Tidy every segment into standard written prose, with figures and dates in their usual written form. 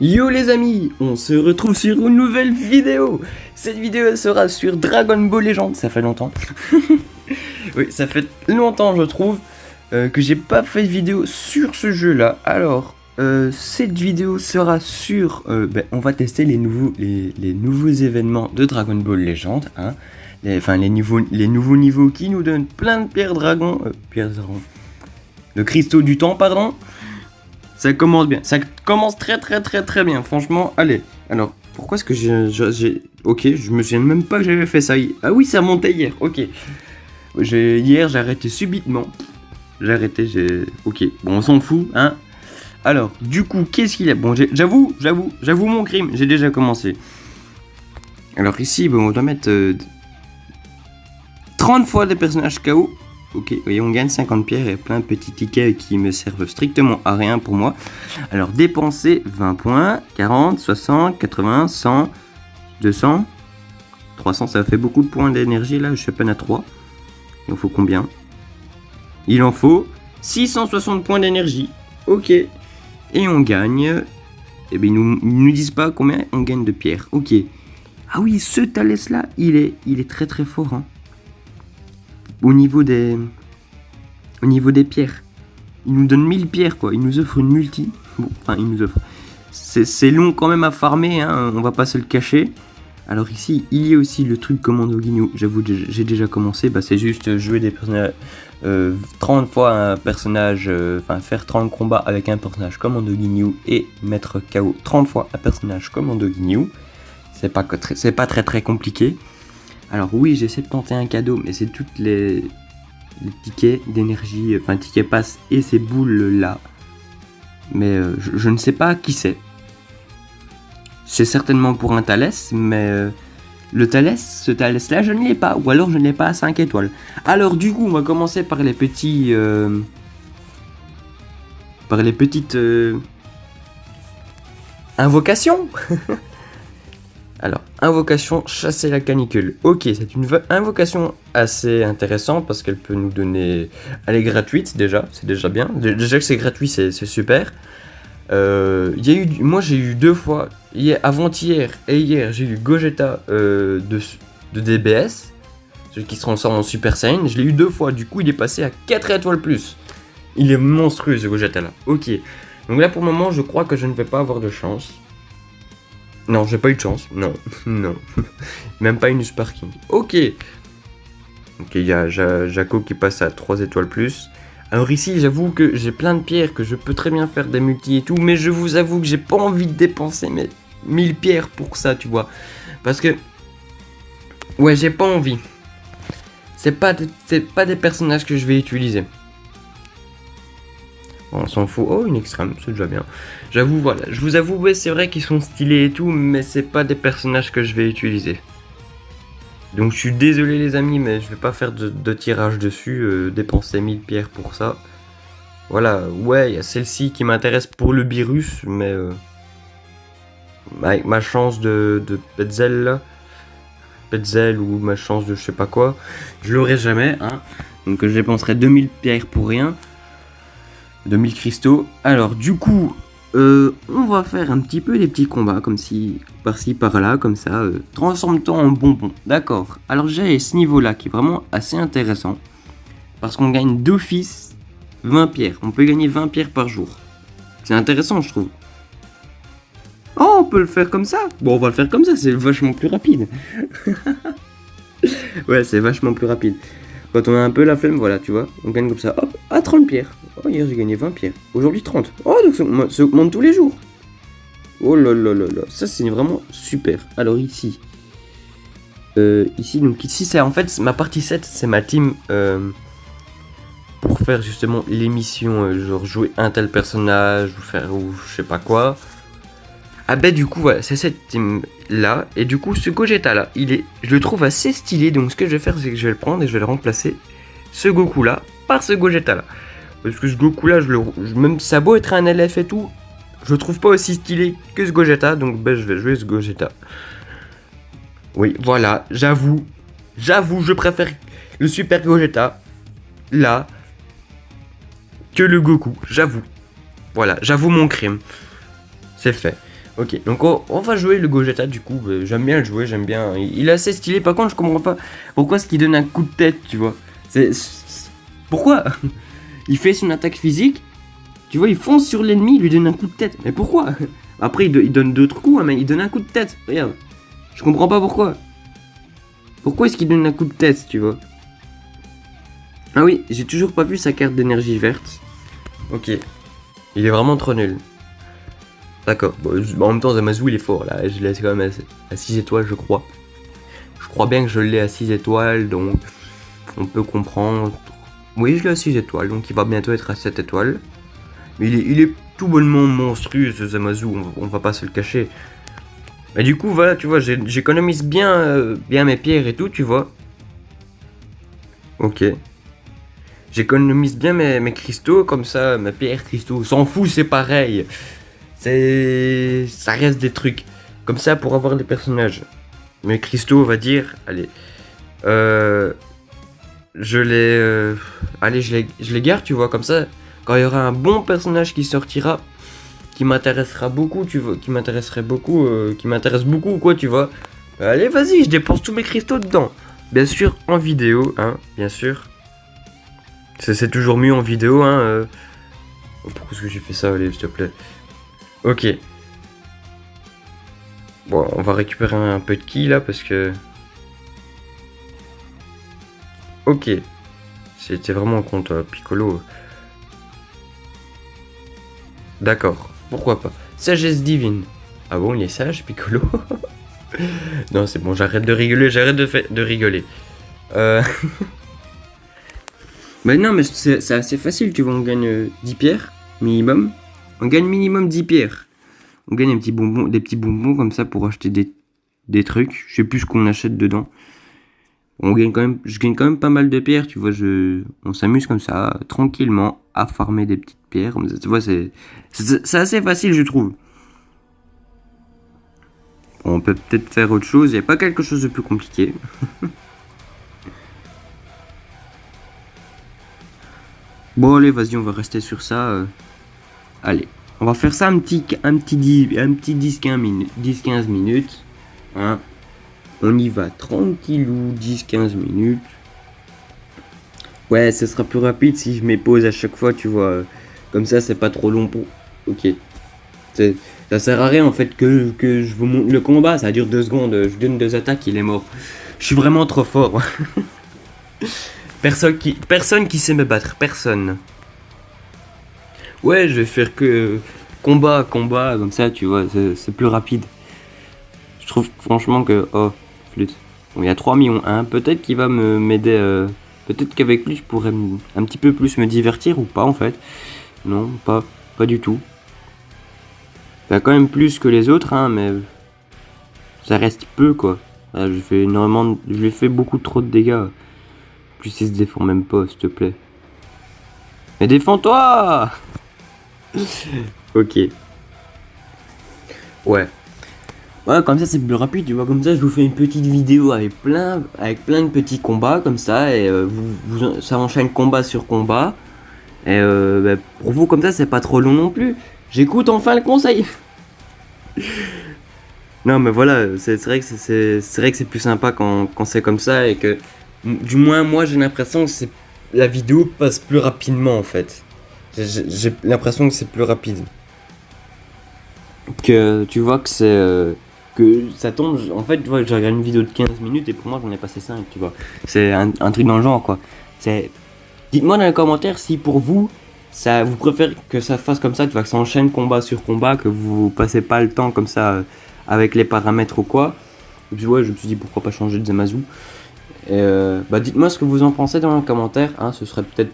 Yo les amis, on se retrouve sur une nouvelle vidéo. Cette vidéo elle sera sur Dragon Ball Legends, ça fait longtemps. Oui, ça fait longtemps je trouve que j'ai pas fait de vidéo sur ce jeu là. Alors, cette vidéo sera sur... on va tester les nouveaux événements de Dragon Ball Legends. Hein. Les nouveaux niveaux qui nous donnent plein de pierres dragons. De cristaux du temps, pardon. Ça commence bien, ça commence très bien, franchement, allez. Alors, pourquoi est-ce que j'ai... Ok, je me souviens même pas que j'avais fait ça. Ah oui, ça remontait hier, ok. Hier, j'ai arrêté subitement. Ok, bon, on s'en fout, hein. Alors, du coup, qu'est-ce qu'il y a? Bon, j'avoue mon crime, j'ai déjà commencé. Alors ici, bon, on doit mettre 30 fois des personnages KO. Ok, voyez, on gagne 50 pierres et plein de petits tickets qui me servent strictement à rien pour moi. Alors, dépenser 20 points, 40, 60, 80, 100, 200, 300, ça fait beaucoup de points d'énergie là, je suis à peine à 3. Il en faut combien? Il en faut 660 points d'énergie. Ok, et on gagne. Eh bien, ils nous disent pas combien on gagne de pierres. Ok. Ah oui, ce Thalès là, il est très fort, hein. Au niveau des pierres, il nous donne 1000 pierres quoi, il nous offre une multi. Bon, enfin il nous offre. C'est long quand même à farmer, hein, on va pas se le cacher. Alors ici, il y a aussi le truc Commando Guignou. J'avoue, j'ai déjà commencé. Bah c'est juste jouer des personnages 30 fois un personnage, faire 30 combats avec un personnage Commando Guignou et mettre KO 30 fois un personnage Commando Guignou. C'est pas très compliqué. Alors oui, j'essaie de tenter un cadeau, mais c'est toutes les tickets d'énergie, tickets pass et ces boules là. Mais je ne sais pas qui c'est. C'est certainement pour un Thalès, mais ce Thalès là, je ne l'ai pas. Ou alors je ne l'ai pas à 5 étoiles. Alors du coup, on va commencer par les petits... par les petites... invocations. Alors, invocation, chasser la canicule. Ok, c'est une invocation assez intéressante parce qu'elle peut nous donner... Elle est gratuite déjà, c'est déjà bien. Déjà que c'est gratuit, c'est super. Moi j'ai eu 2 fois, avant-hier et hier, j'ai eu Gogeta de DBS, celui qui se transforme en Super Saiyan. Je l'ai eu 2 fois, du coup il est passé à 4 étoiles plus. Il est monstrueux ce Gogeta là. Ok, donc là pour le moment je crois que je ne vais pas avoir de chance. Non, j'ai pas eu de chance. Non. Même pas une Super King. Ok, il y a Jaco qui passe à 3 étoiles plus. Alors ici, j'avoue que j'ai plein de pierres, que je peux très bien faire des multis et tout. Mais je vous avoue que j'ai pas envie de dépenser mes 1000 pierres pour ça, tu vois. Parce que... Ouais, j'ai pas envie. C'est pas des personnages que je vais utiliser. Bon, on s'en fout. Oh, une extrême, c'est déjà bien. J'avoue, voilà. Je vous avoue, ouais, c'est vrai qu'ils sont stylés et tout, mais c'est pas des personnages que je vais utiliser. Donc je suis désolé les amis, mais je vais pas faire de tirage dessus, dépenser 1000 pierres pour ça. Voilà, ouais, il y a celle-ci qui m'intéresse pour le virus, mais... avec ma chance de Petzel là, Petzel ou ma chance de je sais pas quoi, je l'aurai jamais, hein. Donc je dépenserai 2000 pierres pour rien. 2000 cristaux. Alors du coup, on va faire un petit peu des petits combats, comme si, par-ci, par-là, comme ça, transforme-toi en bonbon, d'accord. Alors j'ai ce niveau-là qui est vraiment assez intéressant, parce qu'on gagne d'office 20 pierres, on peut gagner 20 pierres par jour. C'est intéressant je trouve. Oh, on peut le faire comme ça. Bon, on va le faire comme ça, c'est vachement plus rapide. Ouais, c'est vachement plus rapide. Quand on a un peu la flemme, voilà, tu vois, on gagne comme ça, hop, à 30 pierres. Oh, hier j'ai gagné 20 pierres. Aujourd'hui 30. Oh, donc ça augmente tous les jours. Oh là là là là, ça c'est vraiment super. Alors ici, c'est en fait ma partie 7, c'est ma team pour faire justement l'émission, genre jouer un tel personnage ou je sais pas quoi. Ah bah du coup voilà, c'est cette team là, et du coup ce Gogeta là, je le trouve assez stylé, donc ce que je vais faire c'est que je vais le prendre et je vais le remplacer, ce Goku là, par ce Gogeta là. Parce que ce Goku là, même ça a beau être un LF et tout, je le trouve pas aussi stylé que ce Gogeta, donc bah je vais jouer ce Gogeta. Oui voilà, j'avoue, je préfère le Super Gogeta là que le Goku, j'avoue. Voilà, j'avoue mon crime. C'est fait. Ok, donc on va jouer le Gogeta du coup. J'aime bien le jouer, j'aime bien. Il est assez stylé. Par contre, je comprends pas pourquoi est-ce qu'il donne un coup de tête, tu vois. Pourquoi? Il fait son attaque physique, tu vois, il fonce sur l'ennemi, il lui donne un coup de tête. Mais pourquoi? Après, il donne d'autres coups, hein, mais il donne un coup de tête. Regarde, je comprends pas pourquoi. Pourquoi est-ce qu'il donne un coup de tête, tu vois? Ah oui, j'ai toujours pas vu sa carte d'énergie verte. Ok, il est vraiment trop nul. D'accord, bon, en même temps Zamasu il est fort là, je l'ai quand même à 6 étoiles je crois. Je crois bien que je l'ai à 6 étoiles, donc on peut comprendre. Oui, je l'ai à 6 étoiles, donc il va bientôt être à 7 étoiles. Mais il est tout bonnement monstrueux ce Zamasu, on va pas se le cacher. Mais du coup voilà, tu vois, j'économise bien mes pierres et tout, tu vois. Ok. J'économise bien mes cristaux, comme ça, mes pierres cristaux, s'en fout, c'est pareil. Ça reste des trucs. Comme ça, pour avoir des personnages. Mes cristaux, on va dire, allez. Je les... allez, je les garde, tu vois, comme ça. Quand il y aura un bon personnage qui sortira, qui m'intéressera beaucoup, tu vois, qui m'intéresse beaucoup, quoi, tu vois. Allez, vas-y, je dépense tous mes cristaux dedans. Bien sûr, en vidéo, hein, bien sûr. C'est toujours mieux en vidéo, hein. Pourquoi est-ce que j'ai fait ça, allez, s'il te plaît. Ok. Bon, on va récupérer un peu de ki là parce que... Ok. C'était vraiment contre Piccolo. D'accord. Pourquoi pas. Sagesse divine. Ah bon, il est sage, Piccolo? Non, c'est bon, j'arrête de rigoler, de rigoler. Mais non, mais c'est assez facile, tu vois, on gagne 10 pierres, minimum. On gagne minimum 10 pierres. On gagne des petits bonbons comme ça pour acheter des trucs. Je sais plus ce qu'on achète dedans. Je gagne quand même pas mal de pierres, tu vois. On s'amuse comme ça, tranquillement, à farmer des petites pierres. Comme ça, tu vois, c'est assez facile, je trouve. Bon, on peut peut-être faire autre chose. Il n'y a pas quelque chose de plus compliqué. Bon, allez, vas-y, on va rester sur ça. Allez, on va faire ça un petit 10-15 minutes. Hein. On y va tranquillou, 10-15 minutes. Ouais, ce sera plus rapide si je mets pause à chaque fois, tu vois. Comme ça, c'est pas trop long pour... Ok. Ça sert à rien, en fait, que je vous montre le combat. Ça dure 2 secondes. Je donne 2 attaques, il est mort. Je suis vraiment trop fort. Personne qui sait me battre. Personne. Ouais, je vais faire que... combat, comme ça, tu vois. C'est plus rapide. Je trouve franchement que... Oh, flûte. Bon, il y a 3 millions 1. Peut-être qu'il va m'aider... Peut-être qu'avec lui, je pourrais un petit peu plus me divertir ou pas, en fait. Non, pas du tout. Ça quand même plus que les autres, hein, mais... ça reste peu, quoi. Là, je lui ai fait beaucoup trop de dégâts. Plus il se défend même pas, s'il te plaît. Mais défends-toi! Ok. Ouais. Ouais, comme ça c'est plus rapide, tu vois, comme ça je vous fais une petite vidéo avec plein de petits combats, comme ça, et ça enchaîne combat sur combat. Et bah, pour vous, comme ça, c'est pas trop long non plus. J'écoute enfin le conseil. Non, mais voilà, c'est vrai que c'est plus sympa quand c'est comme ça, et que, du moins, moi j'ai l'impression que la vidéo passe plus rapidement en fait. J'ai l'impression que c'est plus rapide. Que tu vois que ça tombe, en fait, tu vois, je regarde une vidéo de 15 minutes et pour moi j'en ai passé 5, tu vois. C'est un truc dans le genre, quoi. Dites-moi dans les commentaires si pour vous, vous préférez que ça fasse comme ça, tu vois, que ça enchaîne combat sur combat, que vous passez pas le temps comme ça avec les paramètres ou quoi. Et puis ouais, je me suis dit pourquoi pas changer de Zamasu. Bah dites-moi ce que vous en pensez dans les commentaires, hein, ce serait peut-être,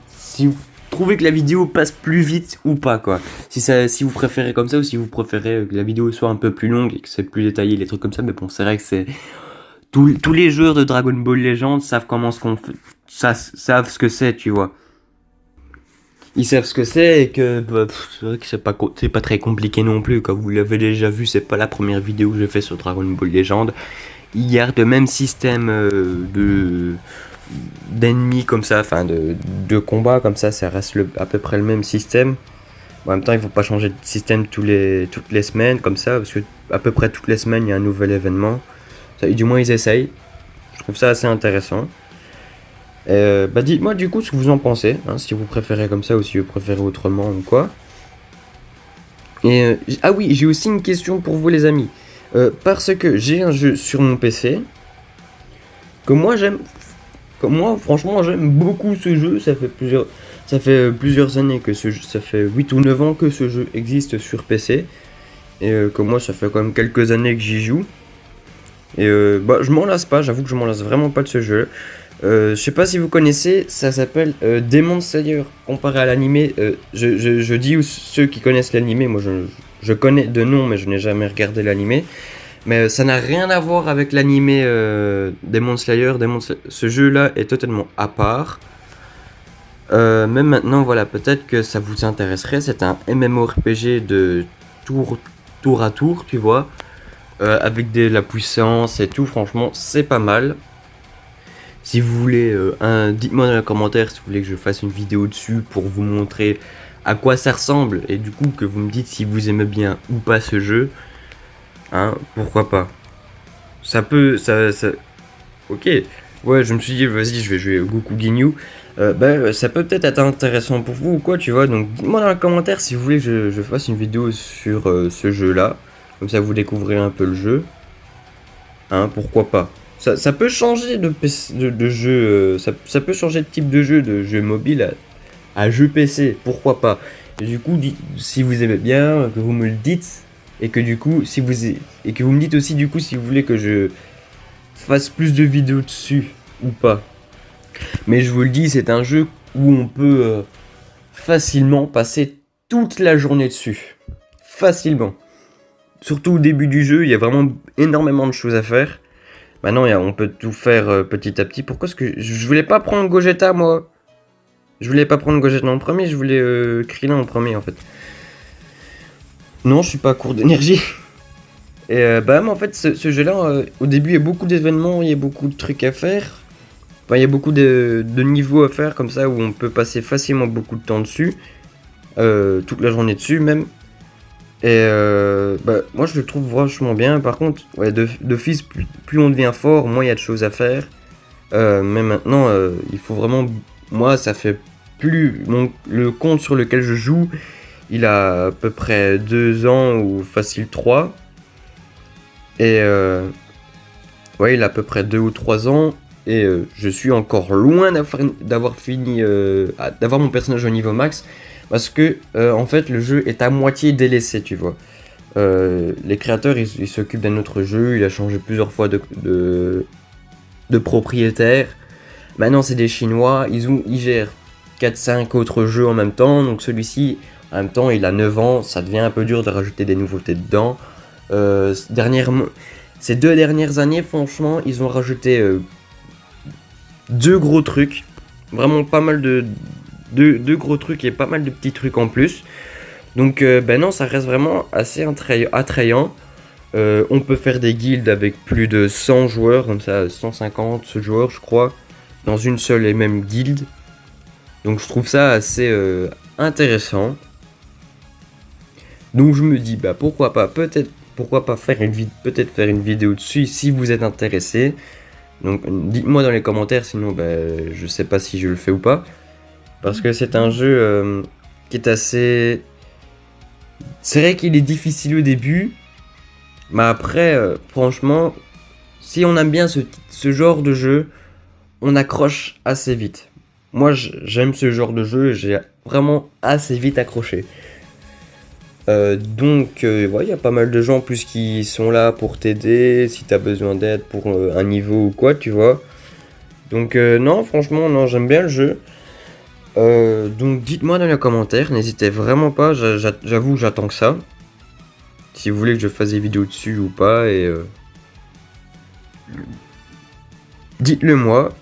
si vous trouvez que la vidéo passe plus vite ou pas, quoi. Si vous préférez comme ça ou si vous préférez que la vidéo soit un peu plus longue et que c'est plus détaillé, les trucs comme ça. Mais bon, c'est vrai que c'est tous les joueurs de Dragon Ball Legends savent comment ce qu'on fait, savent ce que c'est, tu vois. Ils savent ce que c'est et que bah, c'est vrai que c'est pas très compliqué non plus. Comme vous l'avez déjà vu, c'est pas la première vidéo que j'ai fait sur Dragon Ball Legends. Il garde le même système d'ennemis comme ça, enfin de combat comme ça reste à peu près le même système. En même temps, il faut pas changer de système toutes les semaines comme ça, parce que à peu près toutes les semaines, il y a un nouvel événement. Ça, du moins, ils essayent. Je trouve ça assez intéressant. Bah dites-moi du coup ce que vous en pensez, hein, si vous préférez comme ça ou si vous préférez autrement ou quoi. Ah oui, j'ai aussi une question pour vous les amis. Parce que j'ai un jeu sur mon PC que moi j'aime, que moi franchement j'aime beaucoup ce jeu. Ça fait plusieurs années que ce jeu, ça fait 8 ou 9 ans que ce jeu existe sur PC. Que moi ça fait quand même quelques années que j'y joue. Bah je m'en lasse pas, j'avoue que je m'en lasse vraiment pas de ce jeu. Je sais pas si vous connaissez, ça s'appelle Demon Slayer. Comparé à l'animé, je dis aux ceux qui connaissent l'animé, moi je connais de nom, mais je n'ai jamais regardé l'animé. Mais ça n'a rien à voir avec l'animé Demon Slayer. Ce jeu-là est totalement à part. Même maintenant, voilà, peut-être que ça vous intéresserait. C'est un MMORPG de tour à tour, tu vois, avec la puissance et tout. Franchement, c'est pas mal. Si vous voulez, dites-moi dans les commentaires si vous voulez que je fasse une vidéo dessus pour vous montrer à quoi ça ressemble et du coup que vous me dites si vous aimez bien ou pas ce jeu. Hein, pourquoi pas. Ça peut, ça... Ok. Ouais, je me suis dit, vas-y, je vais jouer Goku Ginyu. Bah, ça peut peut-être être intéressant pour vous ou quoi, tu vois. Donc, dites-moi dans les commentaires si vous voulez que je fasse une vidéo sur ce jeu-là. Comme ça, vous découvrez un peu le jeu. Hein, pourquoi pas. Ça peut changer de jeu, ça peut changer de type de jeu mobile à jeu PC, pourquoi pas. Et du coup, si vous aimez bien, que vous me le dites, et que du coup, et que vous me dites aussi du coup si vous voulez que je fasse plus de vidéos dessus ou pas. Mais je vous le dis, c'est un jeu où on peut facilement passer toute la journée dessus. Facilement. Surtout au début du jeu, il y a vraiment énormément de choses à faire. Maintenant, on peut tout faire petit à petit. Pourquoi est-ce que je voulais pas prendre Gogeta, moi? Je voulais pas prendre Gogeta en premier, je voulais Krillin en premier, en fait. Non, je suis pas à court d'énergie. Bah, mais en fait, ce jeu-là, au début, il y a beaucoup d'événements, il y a beaucoup de trucs à faire. Enfin, il y a beaucoup de niveaux à faire, comme ça, où on peut passer facilement beaucoup de temps dessus. Toute la journée dessus, même. Bah, moi je le trouve vachement bien. Par contre, ouais, d'office, plus on devient fort, moins il y a de choses à faire. Mais maintenant, il faut vraiment. Moi, ça fait plus. Le compte sur lequel je joue, il a à peu près 2 ans ou facile 3. Ouais, il a à peu près 2 ou 3 ans. Je suis encore loin d'avoir fini. D'avoir mon personnage au niveau max. Parce que, en fait, le jeu est à moitié délaissé, tu vois. Les créateurs, ils s'occupent d'un autre jeu, il a changé plusieurs fois de propriétaire. Maintenant, c'est des Chinois, ils gèrent 4-5 autres jeux en même temps, donc celui-ci, en même temps, il a 9 ans, ça devient un peu dur de rajouter des nouveautés dedans. Ces 2 dernières années, franchement, ils ont rajouté 2 gros trucs, vraiment pas mal de gros trucs et pas mal de petits trucs en plus. Donc ben non, ça reste vraiment assez attrayant. On peut faire des guildes avec plus de 100 joueurs, comme ça 150 joueurs je crois, dans une seule et même guilde. Donc je trouve ça assez intéressant. Donc je me dis bah pourquoi pas faire une vidéo dessus si vous êtes intéressé. Donc dites-moi dans les commentaires, sinon bah, je sais pas si je le fais ou pas. Parce que c'est un jeu qui est assez... C'est vrai qu'il est difficile au début, mais après, franchement, si on aime bien ce genre de jeu, on accroche assez vite. Moi, j'aime ce genre de jeu et j'ai vraiment assez vite accroché. Donc, ouais, il y a pas mal de gens en plus qui sont là pour t'aider, si t'as besoin d'aide pour un niveau ou quoi, tu vois. Donc, non, franchement, non, j'aime bien le jeu. Donc dites-moi dans les commentaires, n'hésitez vraiment pas, j'avoue j'attends que ça. Si vous voulez que je fasse des vidéos dessus ou pas, dites-le moi.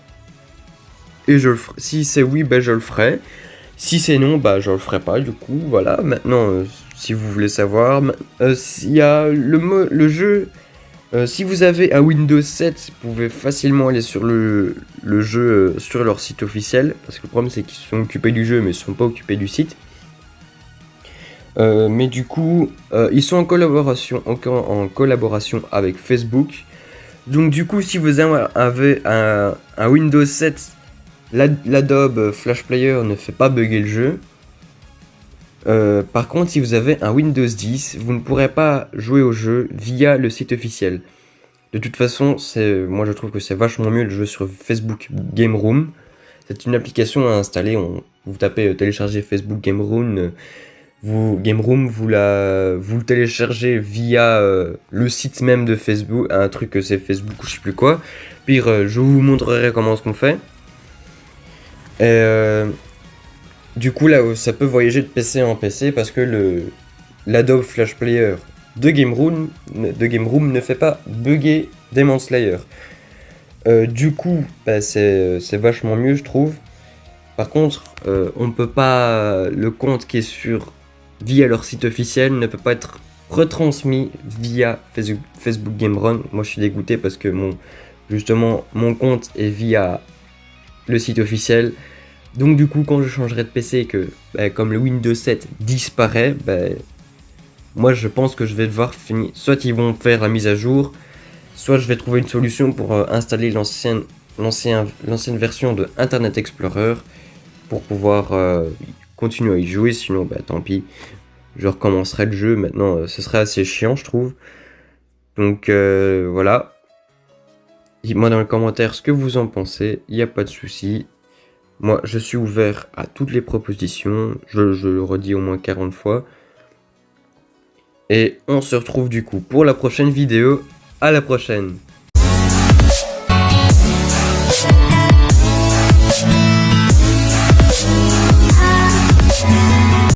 Et si c'est oui, bah je le ferai. Si c'est non, bah je le ferai pas du coup, voilà. Maintenant, si vous voulez savoir, s'il y a le jeu... si vous avez un Windows 7, vous pouvez facilement aller sur le jeu sur leur site officiel. Parce que le problème c'est qu'ils sont occupés du jeu mais ils ne sont pas occupés du site. Mais du coup, ils sont en collaboration avec Facebook. Donc du coup, si vous avez un Windows 7, l'Adobe Flash Player ne fait pas bugger le jeu. Par contre, si vous avez un Windows 10, vous ne pourrez pas jouer au jeu via le site officiel. De toute façon, moi je trouve que c'est vachement mieux de jouer sur Facebook Game Room. C'est une application à installer. Vous tapez télécharger Facebook Game Room. Vous le téléchargez via le site même de Facebook, un truc que c'est Facebook ou je sais plus quoi. Puis je vous montrerai comment ce qu'on fait. Et du coup là, ça peut voyager de PC en PC parce que l'Adobe Flash Player de Game Room ne fait pas bugger Demon Slayer. Du coup, bah, c'est vachement mieux je trouve. Par contre, on peut pas, le compte qui est via leur site officiel ne peut pas être retransmis via Facebook Game Run. Moi je suis dégoûté parce que mon compte est via le site officiel. Donc du coup quand je changerai de PC et que comme le Windows 7 disparaît, moi je pense que je vais devoir finir. Soit ils vont faire la mise à jour, soit je vais trouver une solution pour installer l'ancienne version de Internet Explorer pour pouvoir continuer à y jouer. Sinon tant pis, je recommencerai le jeu. Maintenant ce serait assez chiant je trouve. Donc voilà. Dites-moi dans les commentaires ce que vous en pensez, il n'y a pas de souci. Moi, je suis ouvert à toutes les propositions, je le redis au moins 40 fois. Et on se retrouve du coup pour la prochaine vidéo. À la prochaine!